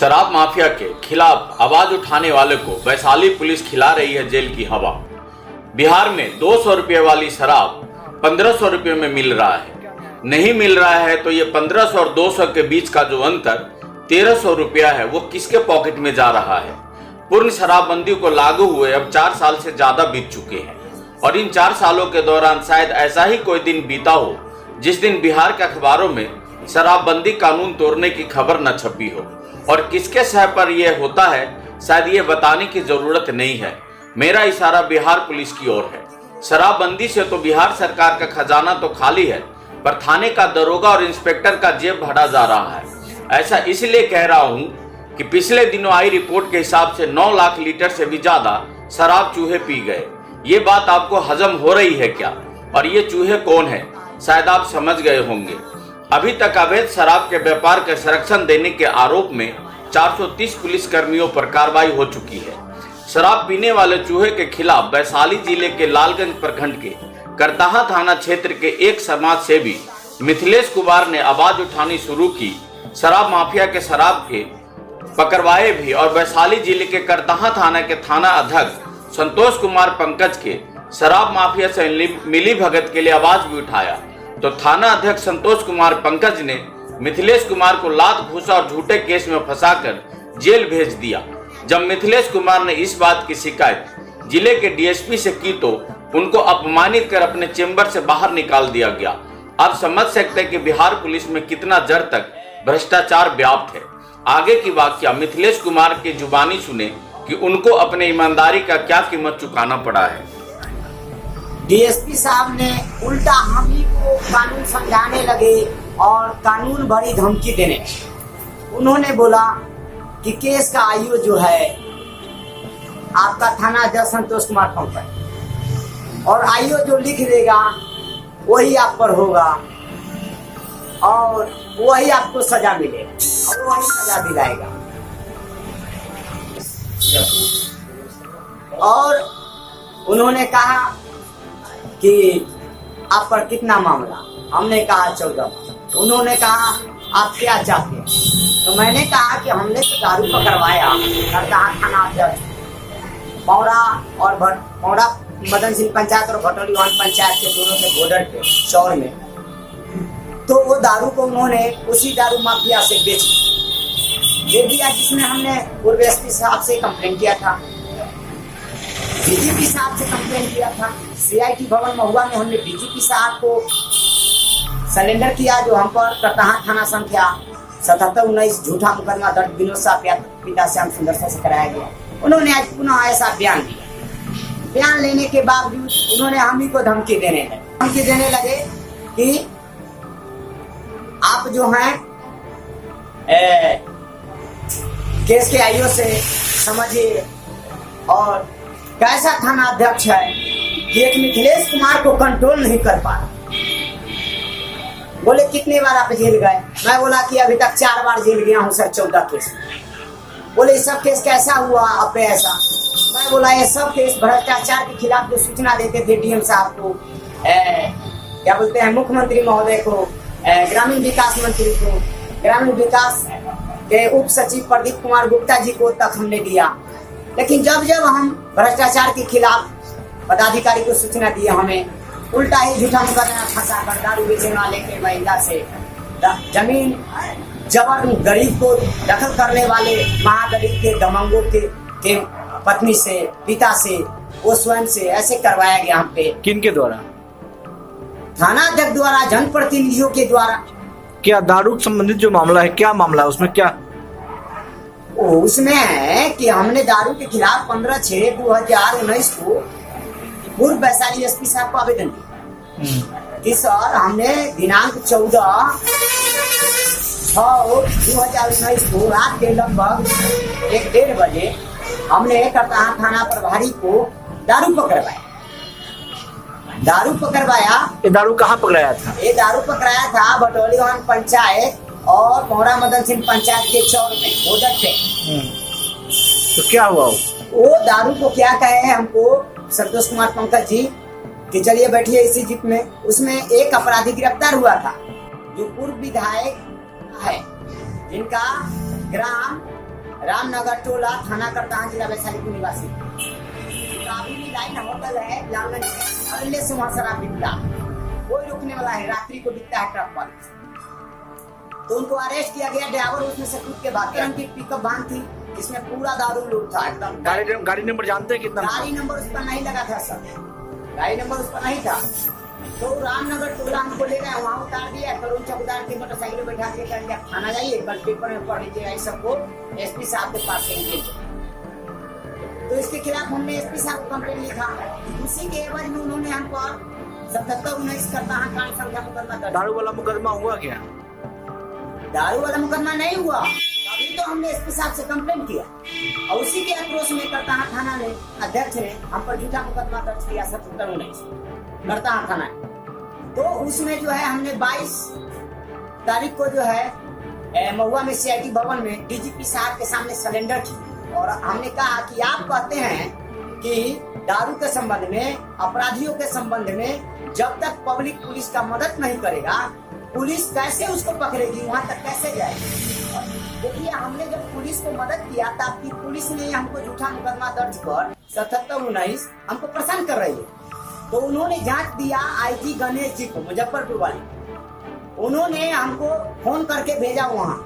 शराब माफिया के खिलाफ आवाज उठाने वाले को वैशाली पुलिस खिला रही है जेल की हवा। बिहार में 200 रुपये वाली शराब 1500 रुपये में मिल रहा है। नहीं मिल रहा है तो ये 1500 और 200 के बीच का जो अंतर 1300 रुपया है वो किसके पॉकेट में जा रहा है। पूर्ण शराबबंदी को लागू हुए अब 4 साल से ज्यादा बीत चुके हैं और इन 4 सालों के दौरान शायद ऐसा ही कोई दिन बीता हो जिस दिन बिहार के अखबारों में शराबबंदी कानून तोड़ने की खबर न छपी हो। और किसके सह पर यह होता है शायद ये बताने की जरूरत नहीं है। मेरा इशारा बिहार पुलिस की ओर है। शराबबंदी से तो बिहार सरकार का खजाना तो खाली है, पर थाने का दरोगा और इंस्पेक्टर का जेब भरा जा रहा है। ऐसा इसलिए कह रहा हूं कि पिछले दिनों आई रिपोर्ट के हिसाब से 9 लाख लीटर से भी ज्यादा शराब चूहे पी गए। ये बात आपको हजम हो रही है क्या? और ये चूहे कौन है? शायद आप समझ गए होंगे। अभी तक अवैध शराब के व्यापार के संरक्षण देने के आरोप में 430 पुलिस कर्मियों पर कार्रवाई हो चुकी है। शराब पीने वाले चूहे के खिलाफ वैशाली जिले के लालगंज प्रखंड के करताहा थाना क्षेत्र के एक समाज सेवी मिथिलेश कुमार ने आवाज उठानी शुरू की। शराब माफिया के शराब के पकड़वाए भी और वैशाली जिले के करताहा थाना के थाना अध्यक्ष संतोष कुमार पंकज के शराब माफिया से मिली भगत के लिए आवाज भी उठाया तो थाना अध्यक्ष संतोष कुमार पंकज ने मिथिलेश कुमार को लात घूसा और झूठे केस में फंसाकर जेल भेज दिया। जब मिथिलेश कुमार ने इस बात की शिकायत जिले के डीएसपी से की तो उनको अपमानित कर अपने चेंबर से बाहर निकाल दिया गया। आप समझ सकते हैं कि बिहार पुलिस में कितना जड़ तक भ्रष्टाचार व्याप्त है। आगे की वाकया मिथिलेश कुमार की जुबानी सुने कि उनको अपने ईमानदारी का क्या कीमत चुकाना पड़ा है। डीएसपी साहब ने उल्टा हम ही को कानून समझाने लगे और कानून भरी धमकी देने। उन्होंने बोला कि केस का आयु जो है आपका थाना अध्यक्ष संतोष कुमार पंकज और आयु जो लिख देगा वही आप पर होगा और वही आपको सजा मिलेगा और वही सजा दिलाएगा। और उन्होंने कहा कि आप पर कितना मामला? हमने कहा 14। उन्होंने कहा आप क्या चाहते हैं? तो मैंने कहा कि हमने तो दारू पकड़वाया करताहा थाना अध्यक्ष पौड़ा और पौड़ा मदन सिंह पंचायत और भटौली वन पंचायत के दोनों के बॉर्डर पे चौर में। तो वो दारू को उन्होंने उसी दारू माफिया से दे दिया जिसमें हमने पूर्व एसपी साहब से कंप्लेन किया था, डीजीपी साहब से कंप्लेन किया था, सीआईटी भवन महुआ में हमने डीजीपी साहब को सरेंडर किया जो हम पर करताहा थाना संख्या 7719 झूठा मुकदमा दर्ज विनोद साह पिता श्याम सुंदर से कराया गया। उन्होंने आज पुनः ऐसा बयान दिया। बयान लेने के बावजूद उन्होंने हम ही को धमकी देने लगे कि आप जो हैं केस के आयु से समझिए और कैसा थाना अध्यक्ष है कि एक मिथिलेश कुमार को कंट्रोल नहीं कर पा रहा। बोले कितने बार आप जेल गए? मैं बोला कि अभी तक 4 बार जेल गया हूँ सर 14 केस। बोले सब केस कैसा हुआ अब ऐसा? मैं बोला ये सब केस भ्रष्टाचार के खिलाफ जो सूचना देते थे डीएम साहब को, क्या बोलते हैं मुख्यमंत्री महोदय को, ग्रामीण विकास मंत्री को, ग्रामीण विकास के उप सचिव प्रदीप कुमार गुप्ता जी को तक हमने दिया। लेकिन जब हम भ्रष्टाचार के खिलाफ पदाधिकारी को सूचना दिए हमें उल्टा ही झूठा मुकदमा फंसा कर दारू बेचने वाले के महिला से जमीन जबर गरीब को दखल करने वाले महागरीब के दमंगों के पत्नी से पिता से वो स्वयं से ऐसे करवाया गया हम पे। किनके द्वारा? थाना अध्यक्ष द्वारा, जनप्रतिनिधियों के द्वारा। क्या दारू संबंधित जो मामला है क्या मामला है उसमें क्या? उसमें है कि हमने दारू के खिलाफ 15/6/2019 को पूर्व वैशाली एसपी साहब को आवेदन दिया कि सर हमने दिनांक 14/6/2019 को रात के लगभग 1-1:30 बजे हमने करताहा थाना प्रभारी को दारू पकड़वाया। ये दारू कहाँ पकड़ाया था? ये दारू पकड़ाया था भटौली वन पंचायत और पौड़ा मदन सिंह पंचायत के चौर में बॉर्डर पे। तो क्या हुआ? वो दारू को क्या कहे हमको संतोष कुमार पंकज जी कि चलिए बैठिए इसी जीप में। उसमें एक अपराधी गिरफ्तार हुआ था जो पूर्व विधायक है जिनका ग्राम रामनगर टोला, थाना करताहां, जिला वैशाली को निवासी। अभी भी लाइन होटल है लालगंज में, अगले से वहाँ शराब बिकता, कोई रुकने वाला है, रात्रि को बिकता है ट्रक पर। तो उनको अरेस्ट किया गया, ड्राइवर उसमें से कूद के भाग गया। उनकी पिकअप वैन थी, इसमें पूरा दारू लूट था एकदम। गाड़ी नंबर जानते हैं कितना? गाड़ी नंबर उस पर नहीं लगा था सर, गाड़ी नंबर उस पर नहीं था। तो रामनगर टोला हमको ले गए, वहाँ उतार दिया, करुण चौकीदार की मोटरसाइकिल में बैठा के कहेंगे थाना जाइए, कल पेपर में पढ़ लीजिएगा इस सबको, एसपी साहब के पास लेंगे। तो इसके खिलाफ हमने एसपी साहब को कंप्लेंट लिखा, उसी के एवज में उन्होंने हम पर 77-19 करताहां कांड संख्या मुकदमा दर्ज। दारू वाला मुकदमा हुआ क्या? दारू वाला मुकदमा नहीं हुआ, अभी तो हमने एसपी साहब से कंप्लेंट किया और उसी के आक्रोश में करताहां थाना ने अध्यक्ष ने हम पर झूठा मुकदमा दर्ज किया 77-19 करताहां थाना। तो उसमें जो है हमने 22 तारीख को जो है महुआ में सीआईटी भवन में डीजीपी साहब के सामने सरेंडर की और हमने कहा कि आप कहते हैं कि दारू के संबंध में, अपराधियों के संबंध में जब तक पब्लिक पुलिस का मदद नहीं करेगा, पुलिस कैसे उसको पकड़ेगी, वहां तक कैसे जाएगी। देखिए हमने जब पुलिस को मदद किया तब पुलिस ने हमको झूठा मुकदमा दर्ज कर 77-19 हमको प्रसन्न कर रही है। तो उन्होंने जांच दिया आईजी गणेश जी को, मुजफ्फरपुर वाले, उन्होंने हमको फोन करके भेजा वहाँ।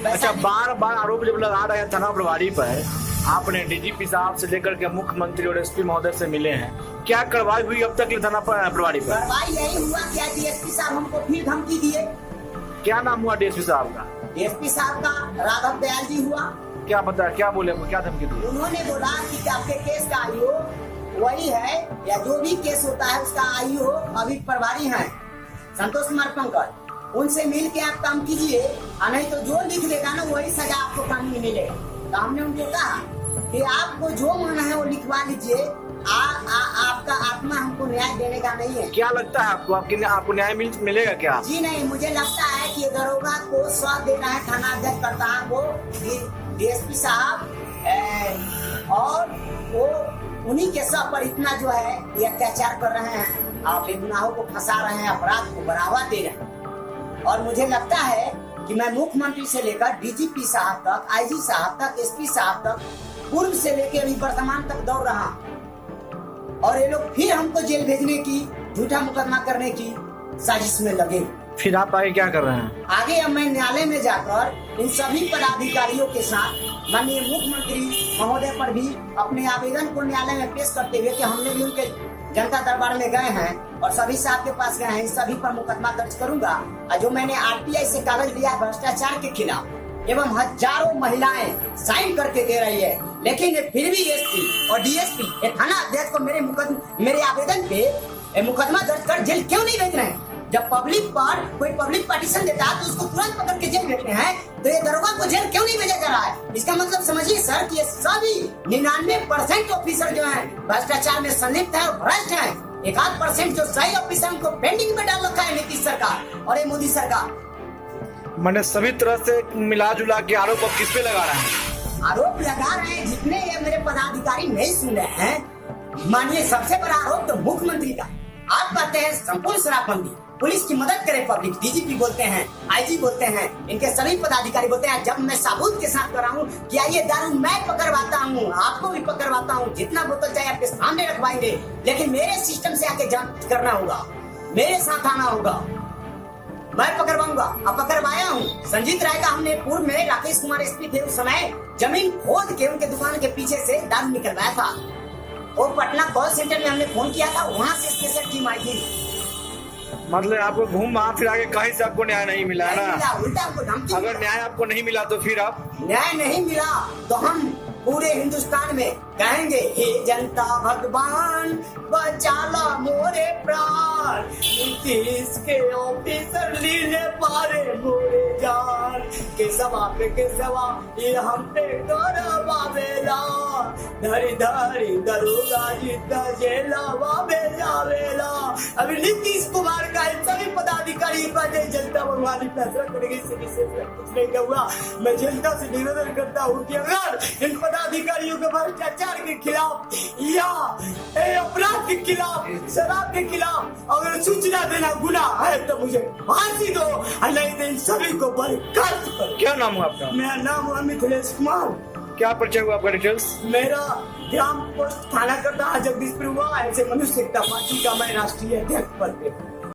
अच्छा, बार बार आरोप जब लगा रहे हैं थाना प्रभारी पर, आपने डीजीपी साहब से लेकर के मुख्यमंत्री और एसपी महोदय से मिले हैं, क्या कार्रवाई हुई अब तक थाना प्रभारी पर? कार्रवाई यही हुआ, क्या डीएसपी साहब हमको फिर धमकी दिए। क्या नाम हुआ डीएसपी साहब का? डीएसपी साहब का राघव दयाल जी हुआ। क्या बता, क्या बोले, क्या धमकी दी? उन्होंने बोला कि आपके केस का आईओ वही है, या जो भी केस होता है उसका आईओ अभी प्रभारी हैं संतोष कुमार पंकज, उनसे मिल के आप काम कीजिए, नहीं तो जो लिख देगा ना वही सजा आपको कानून में मिलेगा। तो हमने उनको कहा कि आपको जो माना है वो लिखवा लीजिए, आपका आत्मा हमको न्याय देने का नहीं है। क्या लगता है आपको, आपको न्याय मिलेगा क्या? जी नहीं, मुझे लगता है कि दरोगा को स्वाद देना है, थाना अध्यक्ष करताहां को, डीएसपी साहब, और वो उन्हीं के सब पर इतना जो है ये अत्याचार कर रहे हैं, आप बेगुनाहों को फंसा रहे हैं, अपराध को बढ़ावा दे रहे हैं। और मुझे लगता है कि मैं मुख्यमंत्री से लेकर डीजीपी साहब तक, आईजी साहब तक, एसपी साहब तक, पूर्व से लेकर अभी वर्तमान तक दौड़ रहा हूं। और ये लोग फिर हमको जेल भेजने की, झूठा मुकदमा करने की साजिश में लगे। फिर आप आगे क्या कर रहे हैं? आगे अब मैं न्यायालय में जाकर इन सभी पदाधिकारियों के साथ माननीय मुख्यमंत्री महोदय पर भी अपने आवेदन को न्यायालय में पेश करते हुए कि हमने भी उनके जनता दरबार में गए हैं और सभी साहब के पास गए हैं, सभी पर मुकदमा दर्ज करूंगा। और जो मैंने आरटीआई से कागज लिया भ्रष्टाचार के खिलाफ एवं हजारों महिलाएं साइन करके दे रही है, लेकिन फिर भी एसपी और डीएसपी थाना अध्यक्ष को मेरे आवेदन पे मुकदमा दर्ज कर जेल क्यों नहीं भेज रहे हैं? जब पब्लिक पर कोई पब्लिक पार्टीशन देता है तो उसको तुरंत पकड़ के जेल भेजते हैं, तो ये दरोगा को जेल क्यों नहीं भेजा जा रहा है? इसका मतलब समझिए सर कि ये सभी 99% ऑफिसर जो हैं भ्रष्टाचार में संलिप्त है और भ्रष्ट है। 1% जो सही ऑफिसर को पेंडिंग में डाल रखा है नीतीश सरकार और ये मोदी सरकार। मैंने सभी तरह से मिला जुला के आरोप अब किस पे लगा रहे हैं? आरोप लगा रहे हैं जितने ये मेरे पदाधिकारी नहीं सुन रहे हैं। मानिए सबसे बड़ा आरोप तो मुख्यमंत्री का, आप कहते हैं संपूर्ण शराबबंदी, पुलिस की मदद करे पब्लिक, डीजीपी बोलते हैं, आईजी बोलते हैं, इनके सभी पदाधिकारी बोलते हैं। जब मैं सबूत के साथ कर रहा हूँ कि ये दारू मैं पकड़वाता हूँ, आपको भी पकड़वाता हूँ, जितना बोतल चाहे आपके सामने रखवाएंगे, लेकिन मेरे सिस्टम से आके जांच करना होगा, मेरे साथ आना होगा, मैं पकड़वाऊंगा। अब पकड़वाया हूँ। संजीत राय का हमने पूर्व में, राकेश कुमार एसपी थे उस समय, जमीन खोद के उनके दुकान के पीछे से दारू निकलवाया था। और पटना कॉल सेंटर में हमने फोन किया था, वहाँ से स्पेशल टीम आई थी। मतलब आपको घूम वहाँ फिर आगे कहीं से आपको न्याय नहीं मिला ना? उल्टा हमको धमकी। अगर न्याय आपको नहीं मिला तो फिर आप? न्याय नहीं मिला तो हम पूरे हिंदुस्तान में कहेंगे, हे जनता भगवान बचा ला मोरे प्राण, नीतीश के ऑफिसर लीने पारे मोरे जान, केसवा पे केसवा ये हम पे करवावेला, धरी धरी दरोगा जितना जेलवा में जावेला। अभी नीतीश कुमार का सभी पदाधिकारी जनता वाली फैसला करेगी, इससे विशेष कुछ नहीं हुआ। मैं जनता से निवेदन करता हूँ कि अगर इन पदाधिकारियों के भ्रष्टाचार के खिलाफ या अपराध के खिलाफ, शराब के खिलाफ अगर सूचना देना गुनाह है तो मुझे फांसी दो, और नहीं तो इन सभी को बर्खास्त करो। क्या नाम हुआ आपका? मेरा नाम है मिथिलेश कुमार। क्या परिचय हुआ आपका? डिटेल्स? मेरा ग्राम पोस्ट थाना करता जगदीशपुर हुआ। ऐसे मनुष्य एकता पार्टी का मैं राष्ट्रीय अध्यक्ष पद पे।